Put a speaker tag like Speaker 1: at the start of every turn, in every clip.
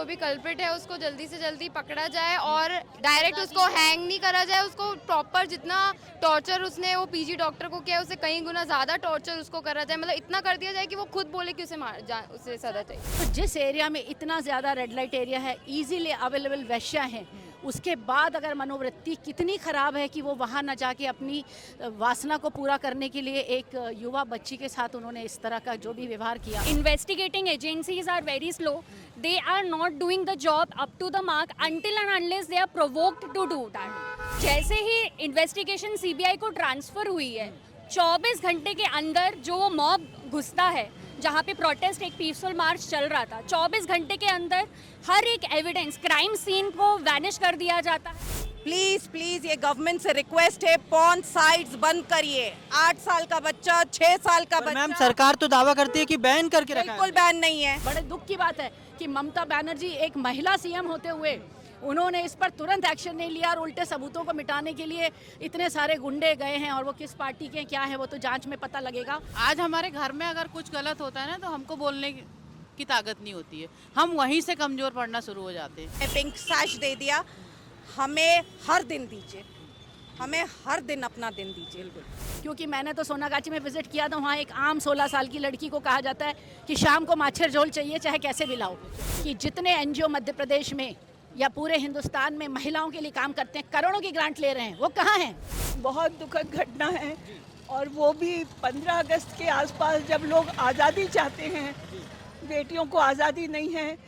Speaker 1: जो भी कल्प्रिट है उसको जल्दी से जल्दी पकड़ा जाए और डायरेक्ट उसको हैंग नहीं करा जाए, उसको प्रॉपर जितना टॉर्चर उसने वो पीजी डॉक्टर को किया उससे कई गुना ज़्यादा टॉर्चर उसको करा जाए, मतलब इतना कर दिया जाए कि वो खुद बोले कि उसे सज़ा चाहिए।
Speaker 2: तो जिस एरिया में इतना ज़्यादा रेड लाइट एरिया है, इजीली अवेलेबल वेश्या हैं, उसके बाद अगर मनोवृत्ति कितनी ख़राब है कि वो वहाँ न जाके अपनी वासना को पूरा करने के लिए एक युवा बच्ची के साथ उन्होंने इस तरह का जो भी व्यवहार किया।
Speaker 3: Investigating agencies are very slow. They are not doing the job up to the mark until and unless they are provoked to do that. जैसे ही इन्वेस्टिगेशन सीबीआई को ट्रांसफर हुई है, 24 घंटे के अंदर जो वो मॉब घुसता है, जहाँ पे प्रोटेस्ट एक पीसफुल मार्च चल रहा था, 24 घंटे के अंदर हर एक एविडेंस क्राइम सीन को वैनिश कर दिया जाता है।
Speaker 4: प्लीज प्लीज ये गवर्नमेंट से रिक्वेस्ट है, पॉर्न साइट्स बंद करिए। 8 साल का बच्चा, 6 साल का बच्चा।
Speaker 5: मैम सरकार तो दावा करती है कि बैन करके रखा है।
Speaker 4: बिल्कुल बैन नहीं है।
Speaker 2: बड़े दुख की बात है कि ममता बनर्जी एक महिला सीएम होते हुए उन्होंने इस पर तुरंत एक्शन नहीं लिया और उल्टे सबूतों को मिटाने के लिए इतने सारे गुंडे गए हैं, और वो किस पार्टी के क्या है वो तो जांच में पता लगेगा।
Speaker 6: आज हमारे घर में अगर कुछ गलत होता है ना तो हमको बोलने की ताकत नहीं होती है, हम वहीं से कमजोर पड़ना शुरू हो जाते हैं।
Speaker 4: पिंक सैश दे दिया, हमें हर दिन दीजिए, हमें हर दिन अपना दिन दीजिए।
Speaker 2: क्योंकि मैंने तो सोनागाची में विजिट किया था, वहाँ एक आम 16 साल की लड़की को कहा जाता है कि शाम को माछर झोल चाहिए चाहे कैसे भी लाओ। कि जितने एनजीओ मध्य प्रदेश में या पूरे हिंदुस्तान में महिलाओं के लिए काम करते हैं, करोड़ों की ग्रांट ले रहे हैं, वो कहाँ हैं?
Speaker 7: बहुत दुखद घटना है, और वो भी 15 अगस्त के आसपास जब लोग आज़ादी चाहते हैं, बेटियों को आज़ादी नहीं है।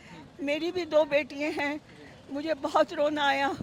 Speaker 7: मेरी भी 2 बेटियां हैं, मुझे बहुत रोना आया।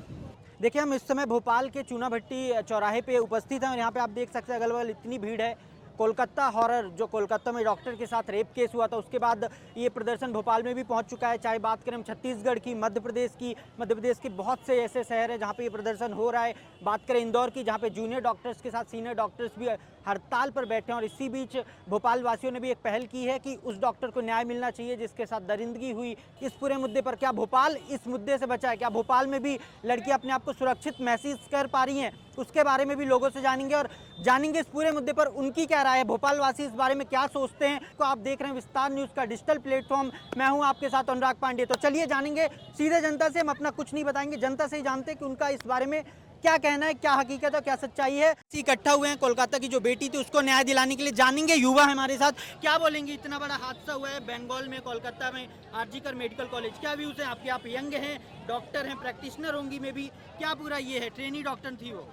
Speaker 5: देखिए हम इस समय भोपाल के चूना भट्टी चौराहे पे उपस्थित हैं और यहाँ पे आप देख सकते हैं अगल बगल इतनी भीड़ है। कोलकाता हॉरर जो कोलकाता में डॉक्टर के साथ रेप केस हुआ था उसके बाद ये प्रदर्शन भोपाल में भी पहुंच चुका है। चाहे बात करें हम छत्तीसगढ़ की, मध्य प्रदेश के बहुत से ऐसे शहर हैं जहां पे ये प्रदर्शन हो रहा है। बात करें इंदौर की, जहां पे जूनियर डॉक्टर्स के साथ सीनियर डॉक्टर्स भी हड़ताल पर बैठे हैं। और इसी बीच भोपाल वासियों ने भी एक पहल की है कि उस डॉक्टर को न्याय मिलना चाहिए जिसके साथ दरिंदगी हुई। इस पूरे मुद्दे पर क्या भोपाल इस मुद्दे से बचा है? क्या भोपाल में भी लड़कियां अपने आप को सुरक्षित महसूस कर पा रही हैं? उसके बारे में भी लोगों से जानेंगे इस पूरे मुद्दे पर उनकी क्या राय है, भोपाल वासी इस बारे में क्या सोचते हैं। तो आप देख रहे हैं विस्तार न्यूज़ का डिजिटल प्लेटफॉर्म, मैं हूं आपके साथ अनुराग पांडे। तो चलिए जानेंगे सीधे जनता से, हम अपना कुछ नहीं बताएंगे, जनता से ही जानते हैं कि उनका इस बारे में क्या कहना है, क्या हकीकत है, क्या सच्चाई है। इकट्ठा हुए हैं कोलकाता की जो बेटी थी उसको न्याय दिलाने के लिए, जानेंगे युवा हमारे साथ। क्या बोलेंगे, इतना बड़ा हादसा हुआ है बंगाल में, कोलकाता में, आरजीकर मेडिकल कॉलेज, क्या व्यूज है आपके? आप यंग हैं, डॉक्टर हैं, प्रैक्टिशनर होंगी में भी, क्या पूरा ये है? ट्रेनी डॉक्टर थी वो।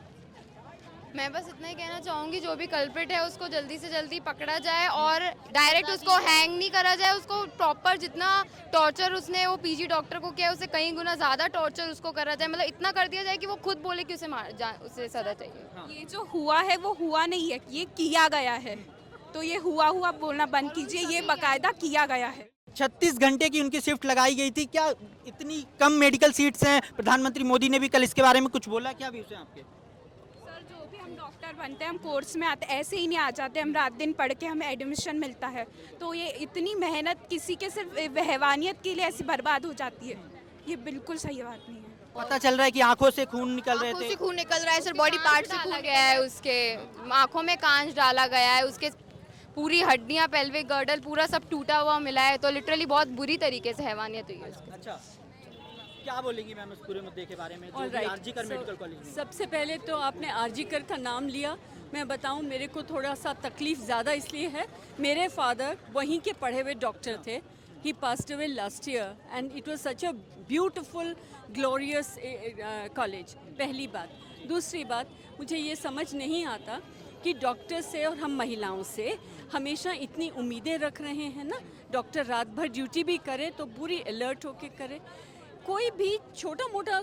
Speaker 1: मैं बस इतना ही कहना चाहूँगी जो भी कल्प्रिट है उसको जल्दी से जल्दी पकड़ा जाए और डायरेक्ट उसको हैंग नहीं करा जाए, उसको प्रॉपर जितना टॉर्चर उसने वो पीजी डॉक्टर को किया उससे कई गुना ज़्यादा टॉर्चर उसको करा जाए, मतलब इतना कर दिया जाए कि वो खुद बोले कि उसे सज़ा चाहिए।
Speaker 8: ये जो हुआ है वो हुआ नहीं है, ये किया गया है, तो ये हुआ बोलना बंद कीजिए, ये बाकायदा किया गया है।
Speaker 5: 36 घंटे की उनकी शिफ्ट लगाई गई थी, क्या इतनी कम मेडिकल सीट्स हैं? प्रधानमंत्री मोदी ने भी कल इसके बारे में कुछ बोला, क्या व्यूज हैं आपके?
Speaker 8: सर जो भी हम डॉक्टर बनते हैं, हम कोर्स में आते ऐसे ही नहीं आ जाते, हम रात दिन पढ़ के हमें एडमिशन मिलता है, तो ये इतनी मेहनत किसी के सिर्फ रहवानियत के लिए ऐसी बर्बाद हो जाती है, ये बिल्कुल सही बात नहीं है।
Speaker 5: पता चल रहा है कि आंखों से खून निकल रहे
Speaker 1: आंखों
Speaker 5: थे।
Speaker 1: से खून निकल रहा है सर, बॉडी पार्ट से खून गया है, उसके आंखों में कांच डाला गया है, उसके पूरी हड्डियां, पेल्विक गर्डल पूरा सब टूटा हुआ मिला है, तो लिटरली बहुत बुरी तरीके से हैवानियत हुई है उसके।
Speaker 5: अच्छा, क्या बोलेंगी मैम इस पूरे मुद्दे के बारे में, जो भी आरजीकर मेडिकल कॉलेज में?
Speaker 9: सबसे पहले तो आपने आरजीकर का नाम लिया, मैं बताऊं मेरे को थोड़ा सा तकलीफ ज़्यादा इसलिए है, मेरे फादर वहीं के पढ़े हुए डॉक्टर थे। He passed away last year and it was such a beautiful glorious college, पहली बात। दूसरी बात, मुझे ये समझ नहीं आता कि डॉक्टर से और हम महिलाओं से हमेशा इतनी उम्मीदें रख रहे हैं ना। डॉक्टर रात भर ड्यूटी भी करे तो पूरी अलर्ट होके करे। कोई भी छोटा मोटा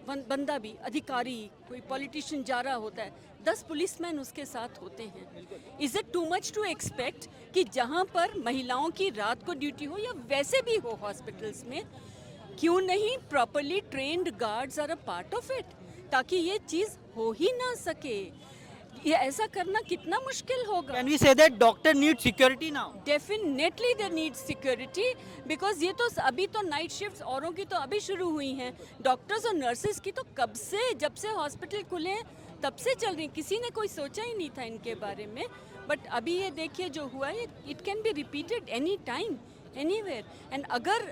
Speaker 9: बंदा भी, अधिकारी, कोई पॉलिटिशियन जा रहा होता है, 10 पुलिसमैन उसके साथ होते हैं। Is it too much to expect कि जहाँ पर महिलाओं की रात को ड्यूटी हो या वैसे भी हो हॉस्पिटल्स में, क्यों नहीं properly trained guards are a part of it, ताकि ये चीज़ हो ही ना सके। ये ऐसा करना कितना मुश्किल होगा।
Speaker 5: Can we say that doctor need security now?
Speaker 9: Definitely they need security because ये तो अभी तो नाइट शिफ्ट्स औरों की तो अभी शुरू हुई हैं, डॉक्टर्स और नर्सेज की तो कब से, जब से हॉस्पिटल खुले हैं तब से चल रही। किसी ने कोई सोचा ही नहीं था इनके बारे में, बट अभी ये देखिए जो हुआ है, it can be repeated any time. Anywhere. And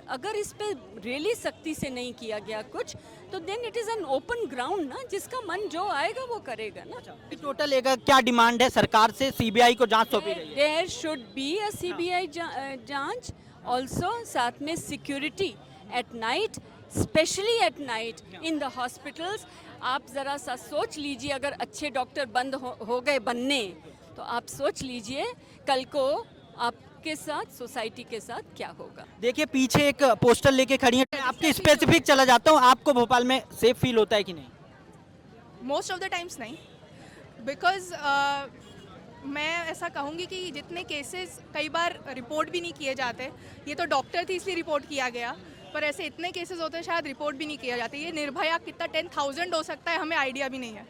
Speaker 9: अगर इस पे रियली सख्ती से नहीं किया गया कुछ, तो then it is an open ground ना, जिसका मन जो आएगा वो करेगा ना।
Speaker 5: टोटल एक क्या डिमांड है सरकार से? सीबीआई को जांच सौंपी गई है।
Speaker 9: There should be a CBI जांच, ऑल्सो साथ में security at night, specially at night in the hospitals. आप ज़रा सा सोच लीजिए, अगर अच्छे डॉक्टर बंद हो गए बनने, तो आप सोच लीजिए कल को आपके साथ, सोसाइटी के साथ क्या होगा।
Speaker 5: देखिए पीछे एक पोस्टर लेके खड़ी है, आपके स्पेसिफिक चला जाता हूँ, आपको भोपाल में सेफ फील होता है कि नहीं?
Speaker 10: मोस्ट ऑफ द टाइम्स नहीं, बिकॉज मैं ऐसा कहूँगी कि जितने केसेस कई बार रिपोर्ट भी नहीं किए जाते, ये तो डॉक्टर थी इसलिए रिपोर्ट किया गया, पर ऐसे इतने केसेस होते हैं शायद रिपोर्ट भी नहीं किया जाता। ये निर्भया कितना 10,000 हो सकता है हमें आइडिया भी नहीं है।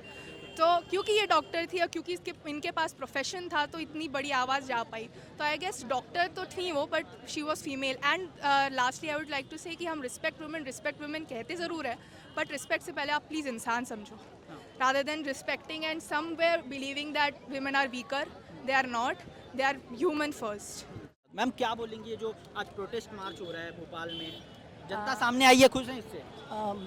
Speaker 10: तो क्योंकि ये डॉक्टर थी और क्योंकि इनके पास प्रोफेशन था, तो इतनी बड़ी आवाज़ जा पाई। तो आई गेस डॉक्टर तो थी वो, but she was female. And lastly I would like to say कि हम रिस्पेक्ट वुमेन कहते ज़रूर है, बट रिस्पेक्ट से पहले आप प्लीज़ इंसान समझो, rather than respecting and somewhere believing that women are weaker. They are not. They are human first.
Speaker 5: Ma'am क्या बोलेंगी, ये जो आज प्रोटेस्ट मार्च हो रहा है भोपाल में, जनता सामने आई है, खुश हैं इससे?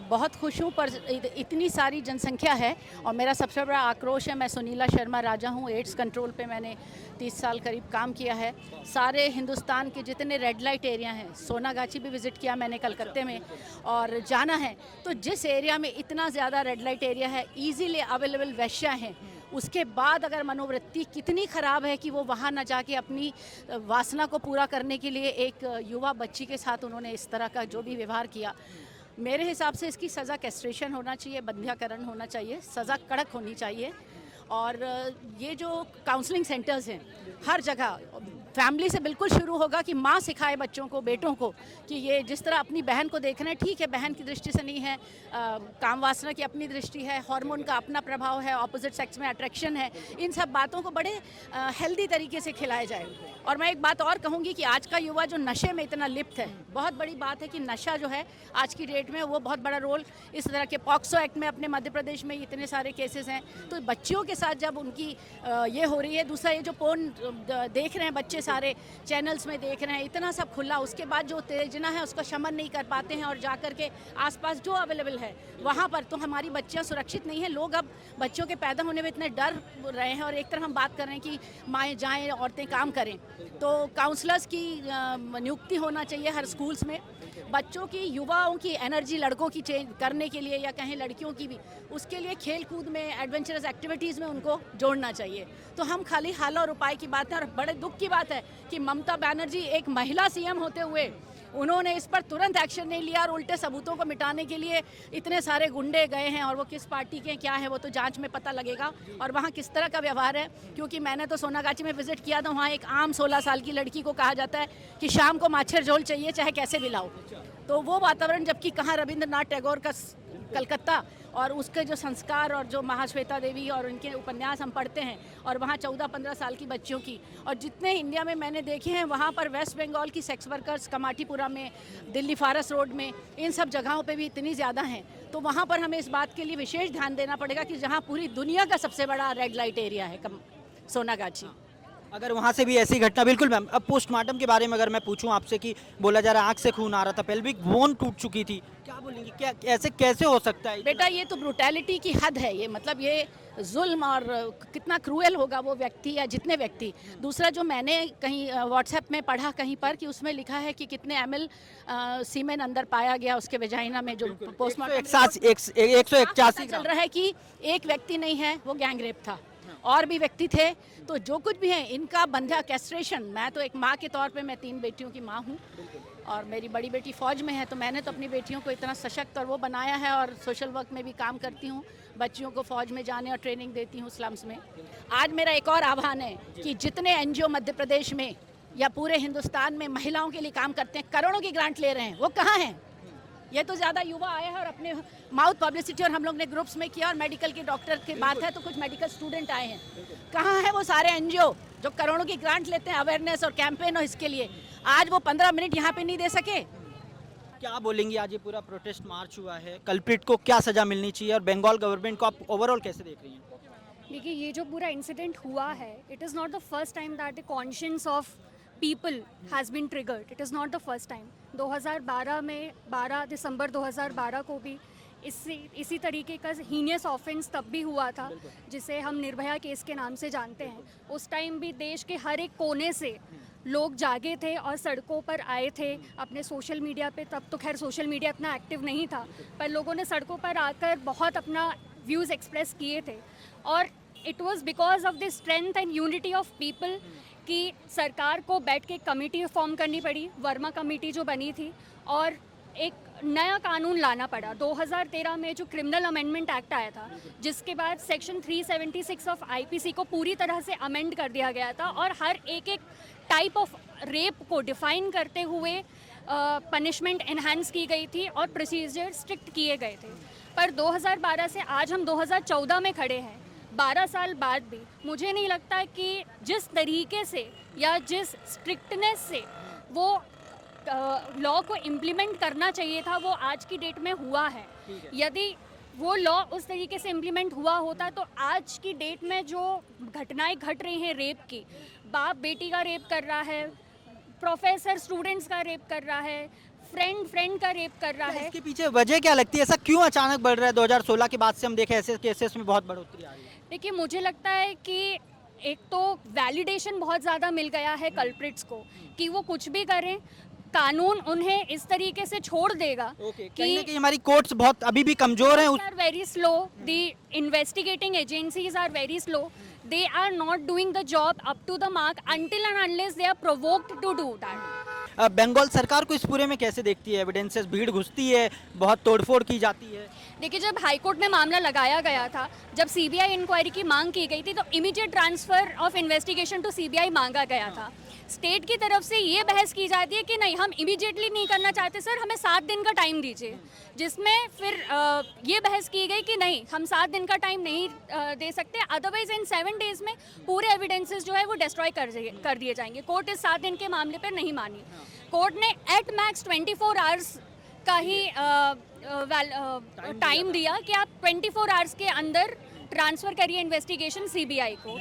Speaker 2: बहुत खुश हूँ, पर इतनी सारी जनसंख्या है और मेरा सबसे बड़ा आक्रोश है। मैं सुनीला शर्मा राजा हूँ, एड्स कंट्रोल पे मैंने 30 साल करीब काम किया है। सारे हिंदुस्तान के जितने रेड लाइट एरिया हैं, सोनागाची भी विज़िट किया मैंने कलकत्ते में, और जाना है तो जिस एरिया में इतना ज़्यादा रेड लाइट एरिया है, ईजीली अवेलेबल वैश्या हैं, उसके बाद अगर मनोवृत्ति कितनी ख़राब है कि वो वहाँ न जाके अपनी वासना को पूरा करने के लिए एक युवा बच्ची के साथ उन्होंने इस तरह का जो भी व्यवहार किया, मेरे हिसाब से इसकी सज़ा कैस्ट्रेशन होना चाहिए, बंध्याकरण होना चाहिए, सज़ा कड़क होनी चाहिए। और ये जो काउंसलिंग सेंटर्स हैं हर जगह, फैमिली से बिल्कुल शुरू होगा कि माँ सिखाए बच्चों को, बेटों को, कि ये जिस तरह अपनी बहन को देखना है, ठीक है बहन की दृष्टि से नहीं है, काम वासना की अपनी दृष्टि है, हार्मोन का अपना प्रभाव है, ऑपोजिट सेक्स में अट्रैक्शन है, इन सब बातों को बड़े हेल्दी तरीके से खिलाया जाए। और मैं एक बात और कहूँगी कि आज का युवा जो नशे में इतना लिप्त है, बहुत बड़ी बात है कि नशा जो है आज की डेट में वो बहुत बड़ा रोल, इस तरह के पॉक्सो एक्ट में अपने मध्य प्रदेश में इतने सारे केसेस हैं, तो बच्चियों के साथ जब उनकी ये हो रही है, दूसरा ये जो पोर्न देख रहे हैं बच्चे, सारे चैनल्स में देख रहे हैं, इतना सब खुला, उसके बाद जो उत्तेजना है उसका शमन नहीं कर पाते हैं और जा कर के आसपास जो अवेलेबल है वहाँ पर, तो हमारी बच्चियाँ सुरक्षित नहीं है। लोग अब बच्चों के पैदा होने में इतने डर रहे हैं, और एक तरफ हम बात कर रहे हैं कि माएँ जाएँ, औरतें काम करें, तो काउंसलर्स की नियुक्ति होना चाहिए हर स्कूल्स में। बच्चों की, युवाओं की एनर्जी लड़कों की चेंज करने के लिए, या कहें लड़कियों की भी, उसके लिए खेल कूद में, एडवेंचरस एक्टिविटीज़ में उनको जोड़ना चाहिए। तो हम खाली हल और उपाय की बात है, और बड़े दुख की बात है कि ममता बनर्जी एक महिला सीएम होते हुए उन्होंने इस पर तुरंत एक्शन नहीं लिया, और उल्टे सबूतों को मिटाने के लिए इतने सारे गुंडे गए हैं, और वो किस पार्टी के क्या है वो तो जांच में पता लगेगा, और वहाँ किस तरह का व्यवहार है। क्योंकि मैंने तो सोनागाची में विजिट किया था, वहाँ एक आम 16 साल की लड़की को कहा जाता है कि शाम को माछर झोल चाहिए चाहे कैसे भी लाओ। तो वो वातावरण, जबकि कहाँ रविंद्रनाथ टैगोर का कलकत्ता, और उसके जो संस्कार और जो महाश्वेता देवी और उनके उपन्यास हम पढ़ते हैं, और वहाँ 14-15 साल की बच्चियों की, और जितने इंडिया में मैंने देखे हैं वहाँ पर वेस्ट बंगाल की सेक्स वर्कर्स कमाटीपुरा में, दिल्ली फारस रोड में, इन सब जगहों पे भी इतनी ज़्यादा हैं। तो वहाँ पर हमें इस बात के लिए विशेष ध्यान देना पड़ेगा कि जहाँ पूरी दुनिया का सबसे बड़ा रेड लाइट एरिया है सोनागाची,
Speaker 5: अगर वहाँ से भी ऐसी घटना, बिल्कुल मैम। अब पोस्टमार्टम के बारे में अगर मैं पूछूं आपसे कि बोला जा रहा है आँख से खून आ रहा था, पेल्विक बोन टूट चुकी थी, क्या बोलेंगी, क्या ऐसे कैसे हो सकता है?
Speaker 2: बेटा ये तो ब्रूटैलिटी की हद है, ये मतलब ये जुल्म, और कितना क्रूएल होगा वो व्यक्ति या जितने व्यक्ति। दूसरा जो मैंने कहीं व्हाट्सएप में पढ़ा कहीं पर कि उसमें लिखा है कि कितने ml सीमेन अंदर पाया गया उसके वेजाइना में, जो पोस्टमार्टम
Speaker 5: 181
Speaker 2: चल रहा है कि एक व्यक्ति नहीं है, वो गैंगरेप था, और भी व्यक्ति थे। तो जो कुछ भी है इनका बंधा कैस्ट्रेशन, मैं तो एक माँ के तौर पे, मैं 3 बेटियों की माँ हूँ, और मेरी बड़ी बेटी फ़ौज में है, तो मैंने तो अपनी बेटियों को इतना सशक्त और वो बनाया है, और सोशल वर्क में भी काम करती हूँ, बच्चियों को फ़ौज में जाने और ट्रेनिंग देती हूँ स्लम्स में। आज मेरा एक और आह्वान है कि जितने NGO मध्य प्रदेश में या पूरे हिंदुस्तान में महिलाओं के लिए काम करते हैं, करोड़ों की ग्रांट ले रहे हैं, वो कहाँ हैं? ये तो ज़्यादा युवा आए हैं और अपने माउथ पब्लिसिटी, और हम लोग ने ग्रुप्स में किया, और मेडिकल के डॉक्टर की बात है तो कुछ मेडिकल स्टूडेंट आए हैं। कहाँ है वो सारे NGO जो करोड़ों की ग्रांट लेते हैं अवेयरनेस और कैंपेन और इसके लिए? आज वो 15 मिनट यहाँ पे नहीं दे सके।
Speaker 5: क्या बोलेंगी, आज ये पूरा प्रोटेस्ट मार्च हुआ है, कल्प्रिट को क्या सजा मिलनी चाहिए, और बंगाल गवर्नमेंट को आप ओवरऑल कैसे देख रही हैं?
Speaker 3: देखिए, ये जो पूरा इंसिडेंट हुआ है, it is not the first time that the conscience of people has been triggered. It is not the first time. 2012 में 12 दिसंबर 2012 को भी इसी तरीके का हीनियस ऑफेंस तब भी हुआ था, जिसे हम निर्भया केस के नाम से जानते हैं। उस टाइम भी देश के हर एक कोने से लोग जागे थे और सड़कों पर आए थे अपने सोशल मीडिया पे। तब तो खैर सोशल मीडिया इतना एक्टिव नहीं था, पर लोगों ने सड़कों पर आकर बहुत अपना व्यूज़ एक्सप्रेस किए थे। और it was because of the strength and unity of people कि सरकार को बैठ के कमेटी फॉर्म करनी पड़ी, वर्मा कमेटी जो बनी थी, और एक नया कानून लाना पड़ा। 2013 में जो क्रिमिनल अमेंडमेंट एक्ट आया था, जिसके बाद सेक्शन 376 ऑफ आईपीसी को पूरी तरह से अमेंड कर दिया गया था और हर एक टाइप ऑफ रेप को डिफाइन करते हुए पनिशमेंट एनहांस की गई थी और प्रोसीजर स्ट्रिक्ट किए गए थे। पर 2012 से आज हम 2014 में खड़े हैं, 12 साल बाद भी मुझे नहीं लगता कि जिस तरीके से या जिस स्ट्रिक्टनेस से वो लॉ को इम्प्लीमेंट करना चाहिए था, वो आज की डेट में हुआ है। यदि वो लॉ उस तरीके से इम्प्लीमेंट हुआ होता तो आज की डेट में जो घटनाएं घट रही हैं रेप की, बाप बेटी का रेप कर रहा है, प्रोफेसर स्टूडेंट्स का रेप कर रहा है, फ्रेंड का रेप कर रहा है,
Speaker 5: इसके पीछे वजह क्या लगती है? ऐसा क्यों अचानक बढ़ रहा है? 2016 के बाद से हम देखें ऐसे केसेस में बहुत बढ़ोतरी आ रही है।
Speaker 3: देखिए, मुझे लगता है कि एक तो वैलिडेशन बहुत ज़्यादा मिल गया है कल्प्रिट्स को कि वो कुछ भी करें, कानून उन्हें इस तरीके से छोड़ देगा
Speaker 5: कि हमारी कोर्ट्स बहुत अभी भी कमजोर हैं।
Speaker 3: Are very slow, the investigating agencies are very slow, they are not doing the job up to the mark until and unless they are provoked to do that.
Speaker 5: Bengal सरकार को इस पूरे में कैसे देखती है? एविडेंसेस, भीड़ घुसती है, बहुत तोड़फोड़ की जाती है।
Speaker 3: देखिए, जब हाईकोर्ट में मामला लगाया गया था, जब सीबीआई इंक्वायरी की मांग की गई थी, तो immediate transfer of investigation to CBI मांगा गया था। स्टेट की तरफ से ये बहस की जाती है कि नहीं, हम इमीडिएटली नहीं करना चाहते सर, हमें 7 दिन का टाइम दीजिए, जिसमें फिर ये बहस की गई कि नहीं, हम 7 दिन का टाइम नहीं दे सकते, अदरवाइज इन 7 डेज में पूरे एविडेंसेस जो है वो डिस्ट्रॉय कर दिए जाएंगे। कोर्ट इस 7 दिन के मामले पर नहीं मानी। कोर्ट ने एट मैक्स 24 आवर्स का ही टाइम दिया कि आप 24 आवर्स के अंदर ट्रांसफ़र करिए इन्वेस्टिगेशन सीबीआई को।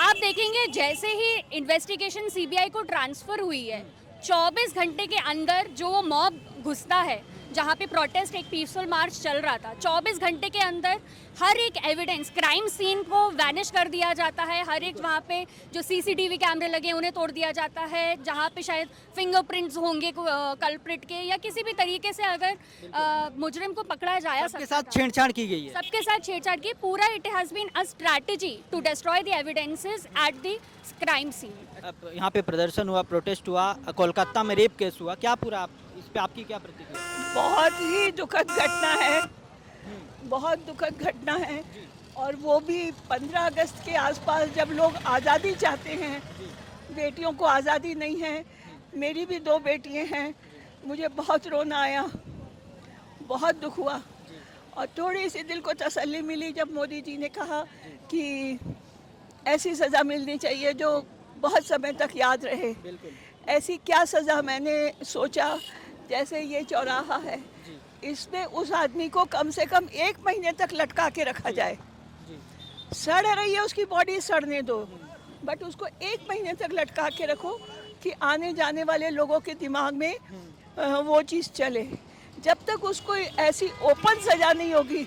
Speaker 3: आप देखेंगे जैसे ही इन्वेस्टिगेशन सीबीआई को ट्रांसफ़र हुई है, 24 घंटे के अंदर जो मॉब घुसता है, जहाँ पे प्रोटेस्ट एक पीसफुल मार्च चल रहा था, 24 घंटे के अंदर हर एक एविडेंस, क्राइम सीन को वैनिश कर दिया जाता है। हर एक वहाँ पे जो सीसीटीवी कैमरे लगे उन्हें तोड़ दिया जाता है, जहाँ पे शायद फिंगरप्रिंट्स होंगे कल्प्रिट के, या किसी भी तरीके से अगर मुजरिम को पकड़ा जाया
Speaker 5: सबके साथ छेड़छाड़ की गई है।
Speaker 3: सबके साथ छेड़छाड़ की। पूरा it has been a strategy to destroy the evidences at the crime scene.
Speaker 5: यहाँ पे प्रदर्शन हुआ, प्रोटेस्ट हुआ, कोलकाता में रेप केस हुआ, क्या पूरा इस पे आपकी क्या प्रतिक्रिया?
Speaker 7: बहुत ही दुखद घटना है, बहुत दुखद घटना है। और वो भी 15 अगस्त के आसपास, जब लोग आज़ादी चाहते हैं, बेटियों को आज़ादी नहीं है। मेरी भी 2 बेटियां हैं, मुझे बहुत रोना आया, बहुत दुख हुआ। और थोड़ी सी दिल को तसल्ली मिली जब मोदी जी ने कहा कि ऐसी सज़ा मिलनी चाहिए जो बहुत समय तक याद रहे। ऐसी क्या सज़ा? मैंने सोचा जैसे ये चौराहा है, इसमें उस आदमी को कम से कम 1 महीने तक लटका के रखा जाए। सड़ रही है उसकी बॉडी, सड़ने दो, बट उसको 1 महीने तक लटका के रखो कि आने जाने वाले लोगों के दिमाग में वो चीज़ चले। जब तक उसको ऐसी ओपन सज़ा नहीं होगी,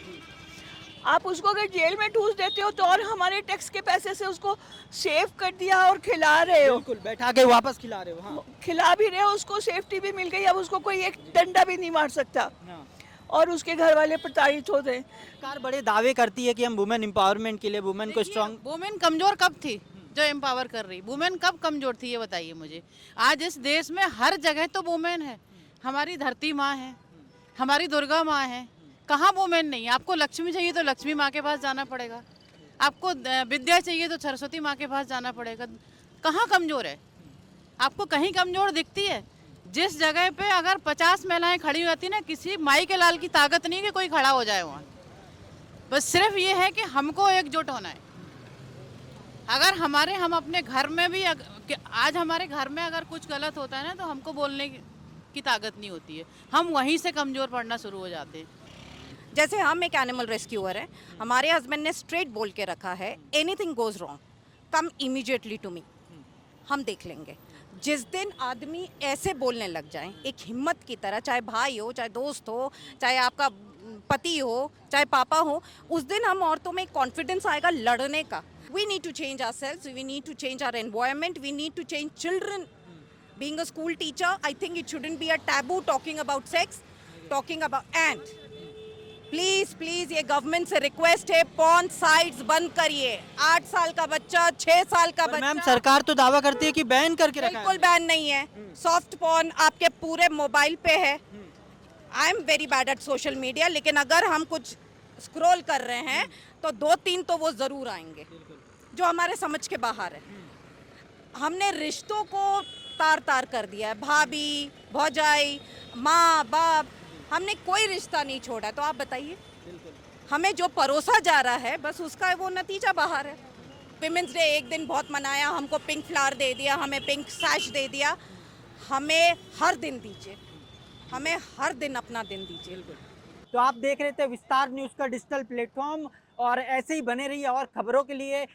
Speaker 7: आप उसको अगर जेल में ठूस देते हो तो और हमारे टैक्स के पैसे से उसको सेव कर दिया और खिला रहे हो,
Speaker 5: बिल्कुल बैठा के वापस खिला रहे हो। हाँ।
Speaker 7: खिला भी रहे हो, उसको सेफ्टी भी मिल गई, अब उसको कोई एक डंडा भी नहीं मार सकता। और उसके घर वाले प्रताड़ित होते हैं।
Speaker 5: सरकार बड़े दावे करती है कि हम वुमेन एम्पावरमेंट के लिए, वुमेन को स्ट्रांग।
Speaker 6: वुमेन कमजोर कब थी जो एम्पावर कर रही? वुमेन कब कमजोर थी ये बताइए मुझे। आज इस देश में हर जगह तो वुमेन है, हमारी धरती माँ है, हमारी दुर्गा माँ है, कहाँ वुमेन नहीं है? आपको लक्ष्मी चाहिए तो लक्ष्मी माँ के पास जाना पड़ेगा, आपको विद्या चाहिए तो सरस्वती माँ के पास जाना पड़ेगा। कहाँ कमजोर है? आपको कहीं कमजोर दिखती है? जिस जगह पे अगर 50 महिलाएं खड़ी होती ना, किसी माई के लाल की ताकत नहीं है कि कोई खड़ा हो जाए वहाँ। बस सिर्फ ये है कि हमको एकजुट होना है। अगर हम अपने घर में भी आज हमारे घर में अगर कुछ गलत होता है ना, तो हमको बोलने की ताकत नहीं होती है, हम वहीं से कमज़ोर पड़ना शुरू हो जाते हैं।
Speaker 4: जैसे हम एक एनिमल रेस्क्यूअर हैं, हमारे हस्बैंड ने स्ट्रेट बोल के रखा है, anything goes wrong come immediately to me, हम देख लेंगे। जिस दिन आदमी ऐसे बोलने लग जाए एक हिम्मत की तरह, चाहे भाई हो, चाहे दोस्त हो, चाहे आपका पति हो, चाहे पापा हो, उस दिन हम औरतों में कॉन्फिडेंस आएगा लड़ने का. We need to change ourselves, we need to change our environment, we need to change children. Being a school teacher, I think it shouldn't be a taboo talking about sex, talking about, and please ये government से request है, porn sites बंद करिए. 8 साल का बच्चा, 6 साल का बच्चा.
Speaker 5: मैम सरकार तो दावा करती है कि बैन करके रखा है.
Speaker 4: बिल्कुल बैन नहीं है. सॉफ्ट पॉर्न आपके पूरे मोबाइल पे है. I am very bad at social media, लेकिन अगर हम कुछ स्क्रॉल कर रहे हैं तो 2-3 तो वो जरूर आएंगे जो हमारे समझ के बाहर है. हमने रिश्तों को तार तार कर दिया है. भाभी, भौजाई, माँ बाप, हमने कोई रिश्ता नहीं छोड़ा. तो आप बताइए, हमें जो परोसा जा रहा है बस उसका वो नतीजा बाहर है. विमेंस डे एक दिन बहुत मनाया, हमको पिंक फ्लावर दे दिया, हमें पिंक सैश दे दिया. हमें हर दिन दीजिए, हमें हर दिन अपना दिन दीजिए.
Speaker 5: तो आप देख रहे थे विस्तार न्यूज़ का डिजिटल प्लेटफॉर्म, और ऐसे ही बने रहिए और खबरों के लिए.